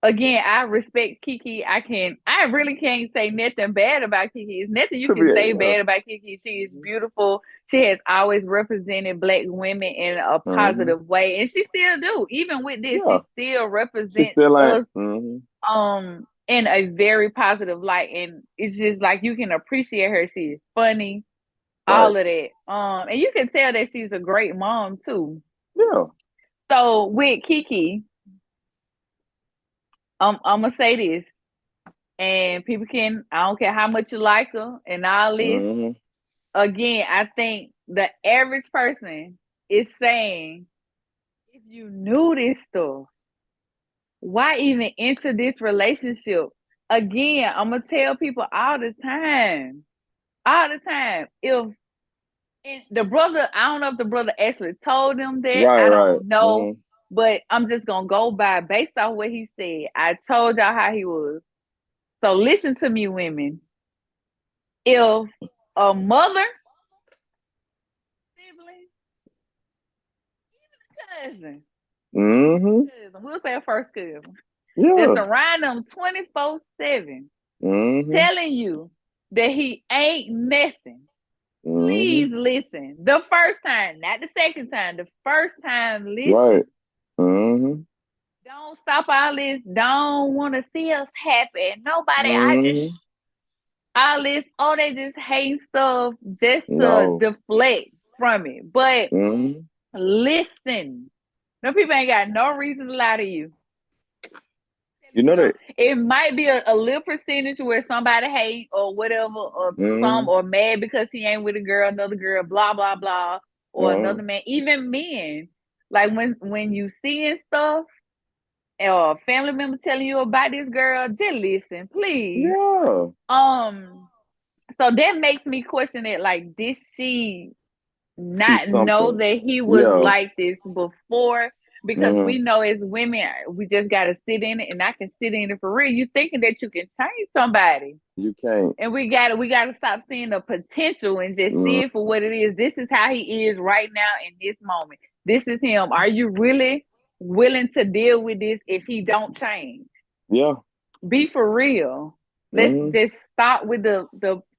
Again, I respect Keke. I really can't say nothing bad about Keke. It's nothing you To be can say yeah. bad about Keke. She is Mm-hmm. beautiful. She has always represented Black women in a Mm-hmm. positive way, and she still do. Even with this, Yeah. she still She represents still ain't. us Mm-hmm. in a very positive light. And it's just like you can appreciate her. She is funny, Right. all of that. And you can tell that she's a great mom too. Yeah. So with Keke, I'm gonna say this, and people can, I don't care how much you like her and all this. Mm-hmm. Again, I think the average person is saying, if you knew this stuff, why even enter this relationship? Again, I'm gonna tell people all the time. If and the brother, I don't know if the brother actually told them that. Right, I right. don't know, Mm-hmm. but I'm just gonna go by based off what he said. I told y'all how he was. So listen to me, women. If a mother, sibling, cousin, Mm-hmm. we'll say a first cousin, that's Yeah. around them 24/7, Mm-hmm. telling you that he ain't nothing. Mm-hmm. Please listen. The first time, not the second time. The first time, Right. listen. Mm-hmm. Don't stop all this. Don't want to see us happy. Nobody, Mm-hmm. all this, oh, they just hate stuff just to No. deflect from it. But Mm-hmm. listen, no people ain't got no reason to lie to you. You You know know, that. it might be a little percentage where somebody hate or whatever, or Mm-hmm. some or mad because he ain't with a girl, another girl, blah blah blah, or Uh-huh. another man. Even men, like when you seeing stuff or a family member telling you about this girl, just listen, please. Yeah. Um, so that makes me question it. Like, did she See not know something. that he was Yeah. like this before? Because Mm-hmm. we know as women, we just gotta sit in it, and I can sit in it for real. You thinking that you can change somebody, You can't. and we gotta stop seeing the potential and just see Mm, it for what it is. This is how he is right now in this moment. This is him. Are you really willing to deal with this if he don't change? yeah. Be for real. Let's Mm-hmm. just stop with the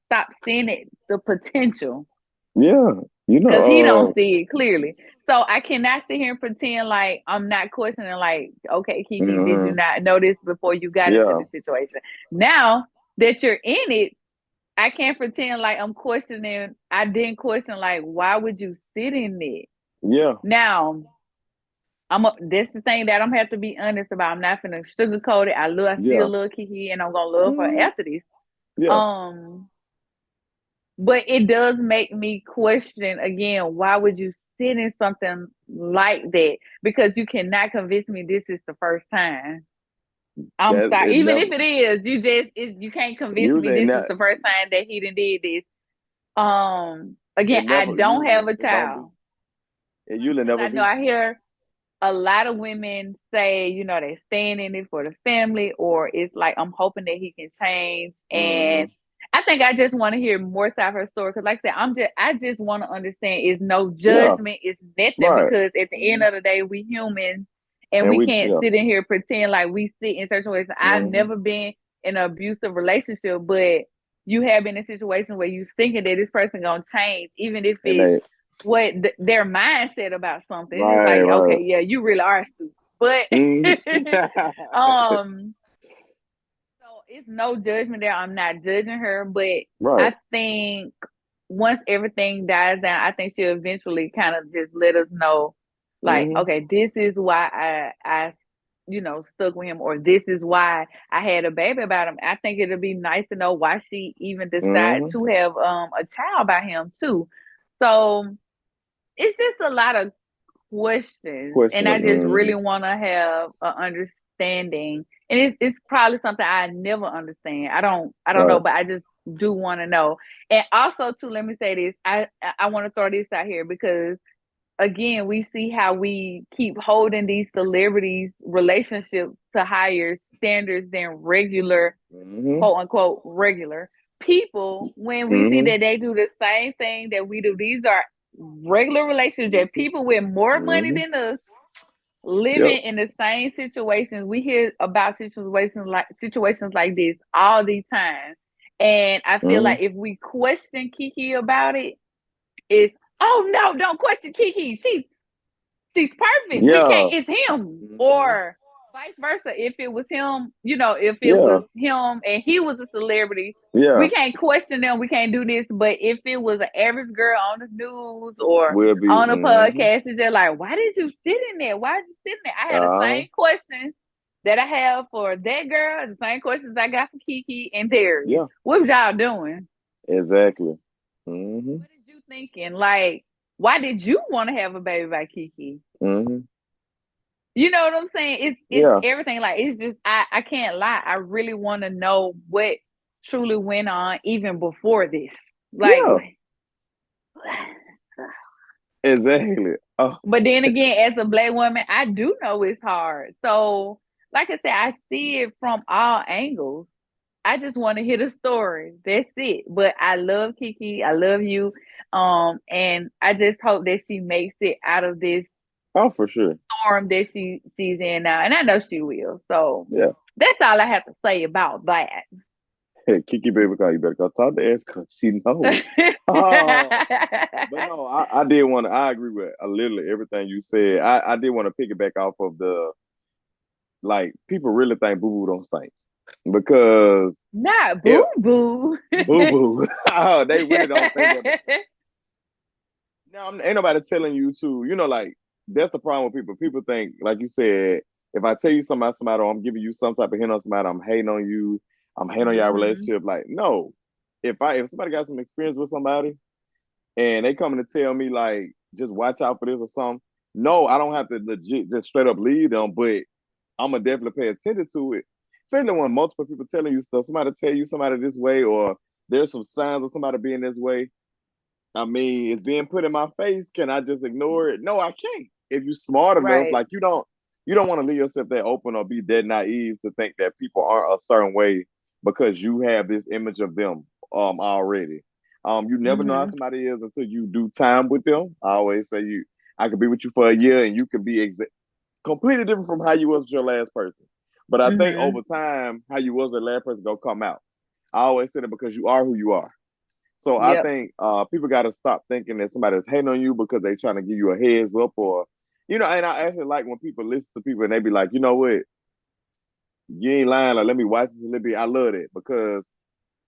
stop seeing it the potential Yeah. You because he don't know, see it clearly. So I cannot sit here and pretend like I'm not questioning. Like, okay, Keke, did you mm-hmm. not know this before you got into Yeah. the situation? Now that you're in it, I can't pretend like I'm questioning. I didn't question like why would you sit in it? Yeah. Now that's the thing that I'm have to be honest about. I'm not gonna sugarcoat it. I Yeah. still love Keke, and I'm gonna love her Mm-hmm. after this. Yeah. Um, but it does make me question again, why would you sit in something like that? Because you cannot convince me this is the first time. I'm That sorry. it Even never if it is, you can't convince me usually this is not the first time that he done did this. Again, it I never don't usually have a it don't be. child. It usually Because never I know be. I hear a lot of women say, they're staying in it for the family, or it's like, I'm hoping that he can change. And Mm-hmm. I think I just want to hear more side of her story. Cause like I said, I just want to understand it's no Yeah. judgment. It's nothing Right. because at the end Mm-hmm. of the day, we humans. And And we we, can't yeah, sit in here pretend like we sit in certain ways. I've mm-hmm. never been in an abusive relationship, but you have been in a situation where you thinking that this person gonna change, even if And it's they, what their mindset about something. It's right, like, right. okay, yeah, you really are stupid. But Mm-hmm. um, so it's no judgment there. I'm not judging her, but Right. I think once everything dies down, I think she'll eventually kind of just let us know, like, Mm-hmm. okay, this is why I stuck with him, or this is why I had a baby about him. I think it'll be nice to know why she even decided Mm-hmm. to have a child by him too. So it's just a lot of questions, and I Questioning. just Mm-hmm. really want to have an understanding. And it's probably something I never understand. I don't know, Right. but I just do want to know. And also, too, let me say this. I want to throw this out here because again, we see how we keep holding these celebrities' relationships to higher standards than regular, Mm-hmm. quote unquote, regular people when we see Mm-hmm. that they do the same thing that we do. These are regular relationships that people with more money Mm-hmm. than us Yep. living in the same situations. We hear about situations like this all the time. And I feel Mm-hmm. like if we question Keke about it, it's oh no, don't question Keke. She's perfect. We can't. Yeah. It's him, Mm-hmm. or vice versa. If it was him, if it Yeah. was him and he was a celebrity, we Yeah. can't question them. We can't do this. But if it was an average girl on the news or Will be. on a Mm-hmm. podcast, it's just like, why did you sit in there? Why did you sit in there? I had the Uh-huh. same questions that I have for that girl, the same questions I got for Keke and Darius. Yeah. What was y'all doing? Exactly. Mm-hmm. What did you thinking? Like, why did you want to have a baby by Keke? Mm-hmm. You know what I'm saying? It's Yeah. everything. Like it's just I can't lie. I really want to know what truly went on even before this. Like, Yeah. Exactly. Oh, but then again, as a black woman, I do know it's hard. So, like I said, I see it from all angles. I just want to hear the story. That's it. But I love Keke. I love you. And I just hope that she makes it out of this oh, for sure. storm that she's in now, and I know she will. So Yeah. that's all I have to say about that. Hey, Kiki baby girl, you better go talk to Ash because she knows. Uh, but no, I did want to. I agree with literally everything you said. I did want to piggyback off of the like people really think Boo Boo don't stink because Not boo it boo. Boo Boo, they really don't think that. Now, ain't nobody telling you to, like, that's the problem with people. People think, like you said, if I tell you something about somebody or I'm giving you some type of hint on somebody, I'm hating on you, I'm hating on your hmm relationship. Like, no. If somebody got some experience with somebody and they coming to tell me like just watch out for this or something, no, I don't have to legit just straight up lead them, but I'm gonna definitely pay attention to it. Especially when multiple people telling you stuff, somebody tell you somebody this way, or there's some signs of somebody being this way. I mean, it's being put in my face. Can I just ignore it? No, I can't. If you're smart enough, Right. like you don't want to leave yourself that open or be that naive to think that people aren't a certain way because you have this image of them already. You never know how hmm somebody is until you do time with them. I always say I could be with you for a year and you could be completely different from how you was with your last person. But I think hmm over time, how you was with the last person gonna come out. I always say that because you are who you are. So I Yep. think people got to stop thinking that somebody's hating on you because they trying to give you a heads up or, and I actually like when people listen to people and they be like, you know what, you ain't lying. Like, let me watch this a little bit. I love it because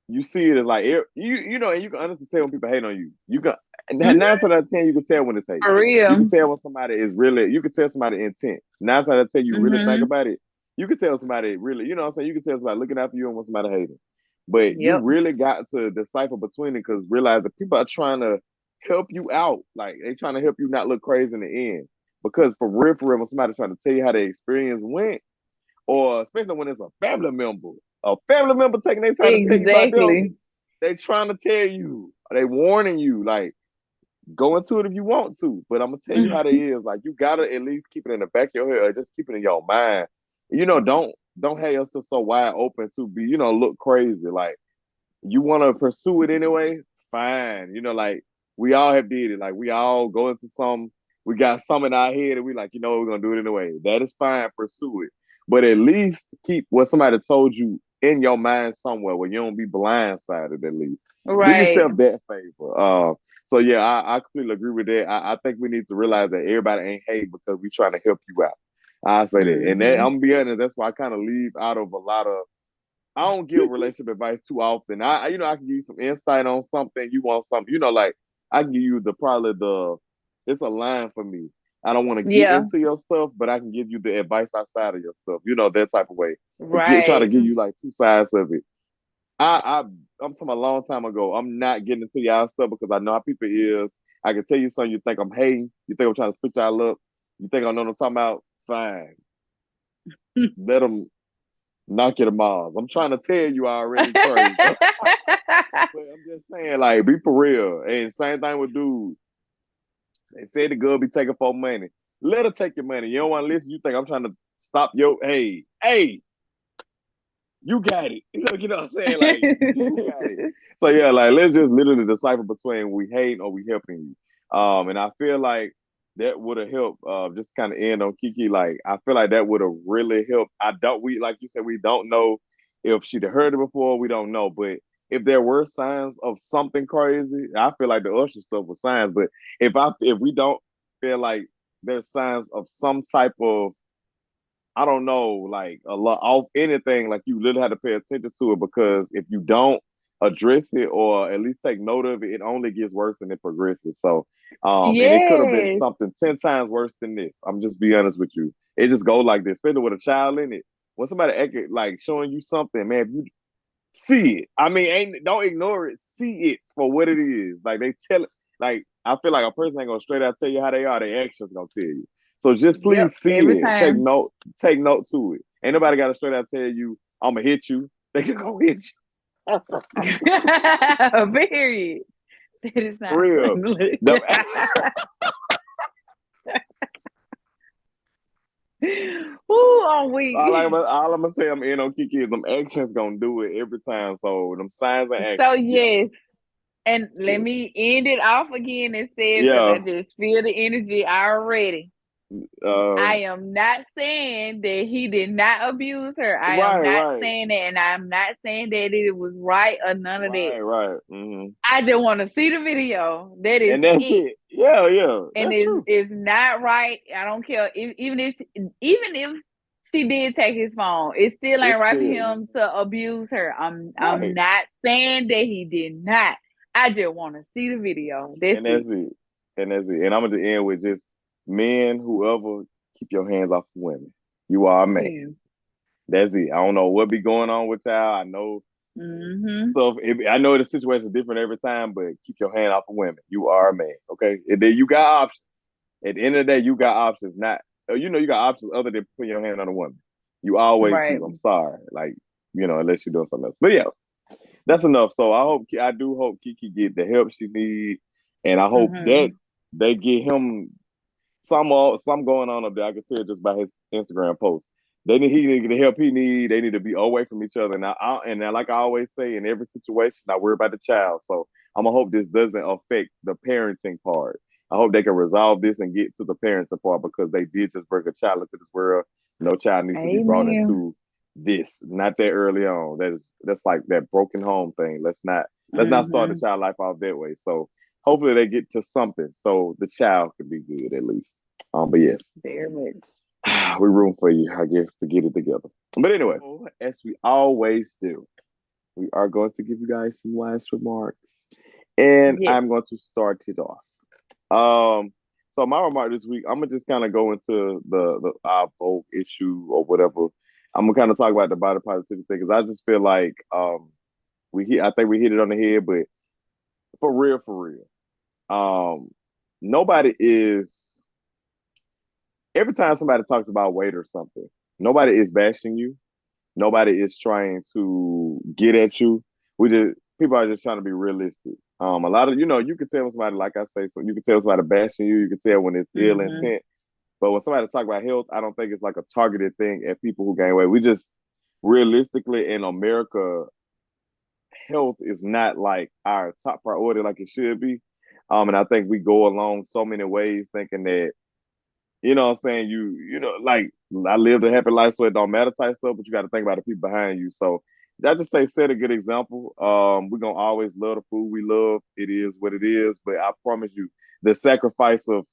you see it as like, and you can honestly tell when people hate on you. You can, nine hmm times out of 10, you can tell when it's hate. For You can real. tell when somebody is really, you can tell somebody intent. Nine times out of 10, you really think hmm about it. You can tell somebody really, you know what I'm saying? You can tell somebody looking after you and when somebody hating. But you Yep. really got to decipher between it because realize that people are trying to help you out. Like they trying to help you not look crazy in the end. Because for real, when somebody's trying to tell you how their experience went, or especially when it's a family member taking their time to tell you about them, Exactly. they trying to tell you, they warning you, like go into it if you want to, but I'm gonna tell you how they is. Like you gotta at least keep it in the back of your head, or just keep it in your mind. Don't have yourself so wide open to be, look crazy. Like you want to pursue it anyway, fine. Like we all have did it. Like we all go into some. we got some in our head and we like, we're gonna do it anyway. That is fine, pursue it. But at least keep what somebody told you in your mind somewhere where you don't be blindsided at least. Do Right. yourself that favor. So yeah, I completely agree with that. I think we need to realize that everybody ain't hate because we trying to help you out. I say that. And that, Mm-hmm. I'm gonna be honest, that's why I kind of leave out of a lot of I don't give relationship advice too often. I can give you some insight on something. You want something, like I can give you it's a line for me. I don't want to get Yeah. into your stuff, but I can give you the advice outside of your stuff. That type of way. Try to Right. give you like two sides of it. I'm talking a long time ago. I'm not getting into y'all stuff because I know how people is. I can tell you something. You think I'm hating. You think I'm trying to split y'all up. You think I know what I'm talking about. Fine. Let them knock you to Mars. I'm trying to tell you already, Trey. But I'm just saying, like, be for real. And same thing with dudes. They say the girl be taking for money. Let her take your money. You don't want to listen. You think I'm trying to stop your hey, you got it. You know what I'm saying? Like, you got it. So yeah, like let's just literally decipher between we hate or we helping you. And I feel like that would have helped. Just kind of end on Keke. Like I feel like that would have really helped. We like you said, we don't know if she'd have heard it before. We don't know, but if there were signs of something crazy, I feel like the Usher stuff was signs. But if we don't feel like there's signs of some type of I don't know, like a lot off anything, like you literally have to pay attention to it because if you don't address it or at least take note of it, it only gets worse and it progresses. So, and it could have been Yes. something 10 times worse than this. I'm just be honest with you. It just goes like this, especially with a child in it. When somebody like showing you something, man, if you see it, I mean, ain't don't ignore it. See it for what it is. Like they tell it. Like I feel like a person ain't gonna straight out tell you how they are. Their actions gonna tell you. So just Yep. please see Every it. time. Take note to it. Ain't nobody got to straight out tell you, I'm gonna hit you. They can go hit you. Period. That is For not real. friendly. The, Ooh, I'm weak. all I'm gonna say I'm in on Kiki is them actions gonna do it every time. So them signs and So actions, yeah. yes, and let Yes. me end it off again and say it because I Yeah. just feel the energy already. I Um, am not saying that he did not abuse her. I am right, not right. saying that, and I'm not saying that it was right or none of that. Right. I just want to see the video. That is And that's it. it. Yeah. And That's true. it's not right. I don't care even if she did take his phone, it still ain't It's right for still him to abuse her. I'm right. not saying that he did not. I just want to see the video. That's And it. that's it. And that's it. And I'm gonna end with just men, whoever, keep your hands off of women. You are a man. Yeah. That's it. I don't know what be going on with y'all. I know Mhm. stuff. I know the situation is different every time, but keep your hand off of women. You are a man. Okay. And then you got options. At the end of the day, you got options. Not you got options other than putting your hand on a woman. You always Right. do. I'm sorry. Like, unless you're doing something else. But yeah, that's enough. So I do hope Kiki get the help she need, and I hope that Mhm. they get him some going on up there. I can tell just by his Instagram post. He need to get the help he need. They need to be away from each other. Now, like I always say, in every situation, I worry about the child. So I'm gonna hope this doesn't affect the parenting part. I hope they can resolve this and get to the parenting part because they did just bring a child into this world. No child needs to be brought Amen. into this. Not that early on. That's like that broken home thing. Let's not start the Mhm. child life off that way. So hopefully they get to something so the child can be good at least. But yes, Very much. we're room for you, I guess, to get it together. But anyway, as we always do, we are going to give you guys some last remarks, and Yes. I'm going to start it off. Um, so my remark this week, I'm gonna just kind of go into the our Vogue issue or whatever. I'm gonna kind of talk about the body positivity thing because I just feel like I think we hit it on the head, but for real, nobody is every time somebody talks about weight or something, nobody is bashing you. Nobody is trying to get at you. We just People are just trying to be realistic. A lot of you can tell when somebody, like I say, so you can tell somebody bashing you. You can tell when it's ill Mhm. intent. But when somebody talk about health, I don't think it's like a targeted thing at people who gain weight. We just realistically in America, health is not like our top priority like it should be. And I think we go along so many ways thinking that, you know what I'm saying, like I lived a happy life, so it don't matter type stuff, but you got to think about the people behind you. So I just say set a good example. We're gonna always love the food we love. It is what it is, but I promise you, the sacrifice of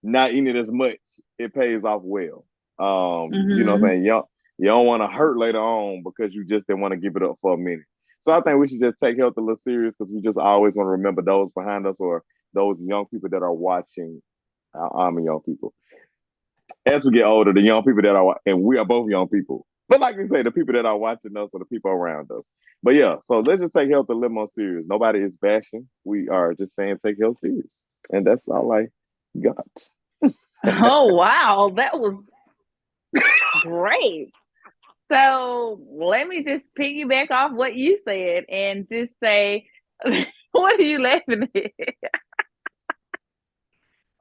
not eating it as much, it pays off well. You know what I'm Mm-hmm. saying? You don't want to hurt later on because you just didn't want to give it up for a minute. So I think we should just take health a little serious because we just always want to remember those behind us or those young people that are watching. I'm young people. As we get older, the young people that are, and we are both young people. But like we say, the people that are watching us are the people around us. But yeah, so let's just take health a little more serious. Nobody is bashing. We are just saying take health serious. And that's all I got. Oh wow, that was great. So let me just piggyback off what you said and just say, what are you laughing at?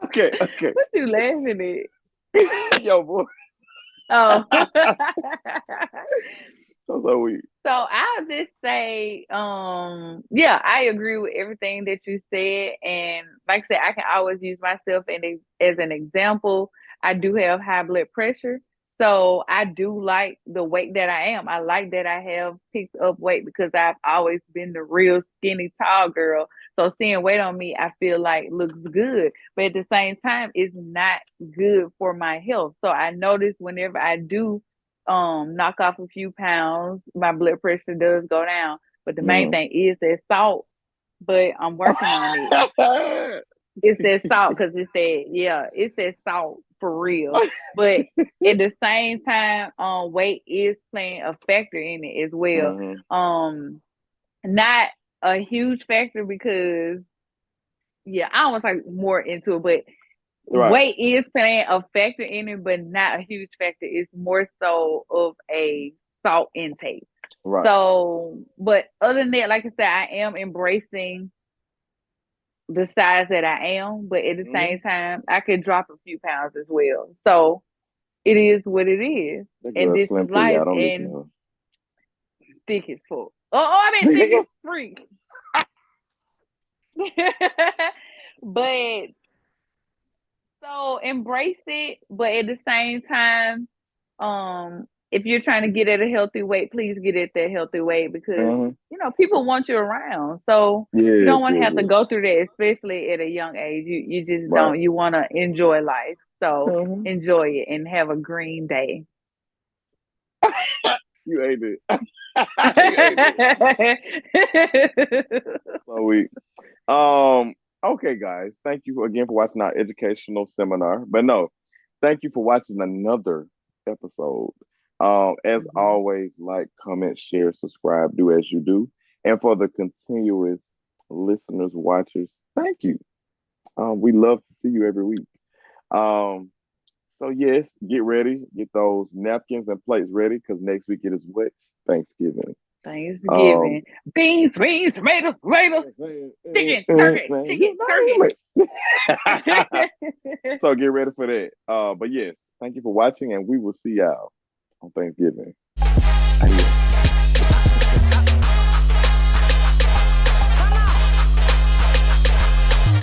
Okay, okay. What you laughing at? Yo, boy. Oh. So we. So I'll just say, yeah, I agree with everything that you said. And like I said, I can always use myself as an example. I do have high blood pressure. So I do like the weight that I am. I like that I have picked up weight because I've always been the real skinny tall girl. So seeing weight on me, I feel like looks good. But at the same time, it's not good for my health. So I notice whenever I do knock off a few pounds, my blood pressure does go down. But the main Mm. thing is that salt. But I'm working on it. It's that salt because it's that salt for real. But at the same time, weight is playing a factor in it as well. Mm-hmm. Not a huge factor because I almost like more into it, but Right, weight is playing a factor in it, but not a huge factor. It's more so of a salt intake. right. So, but other than that, like I said, I am embracing the size that I am, but at the Mm-hmm. same time, I could drop a few pounds as well. So it is what it is. That And girl this is slim through life y'all. Don't listen and to thick as fuck. I mean thick as her. freak. But so embrace it, but at the same time, if you're trying to get at a healthy weight, please get at that healthy weight because Mm-hmm. people want you around. So you don't Yes, want to yes, have to yes. go through that, especially at a young age. You just Right. don't. You want to enjoy life. So Mm-hmm. enjoy it and have a green day. You ate it. You ate it. So we. Um. Okay, guys. Thank you again for watching our educational seminar. But no, thank you for watching another episode. As Mhm. always, like, comment, share, subscribe, do as you do. And for the continuous listeners, watchers, thank you. We love to see you every week. Um, so yes, get ready, get those napkins and plates ready because next week it is what? Thanksgiving. Um, Thanksgiving. Beans, tomatoes, you chicken, turkey. name it. So get ready for that. But yes, thank you for watching, and we will see y'all on Thanksgiving. Adios.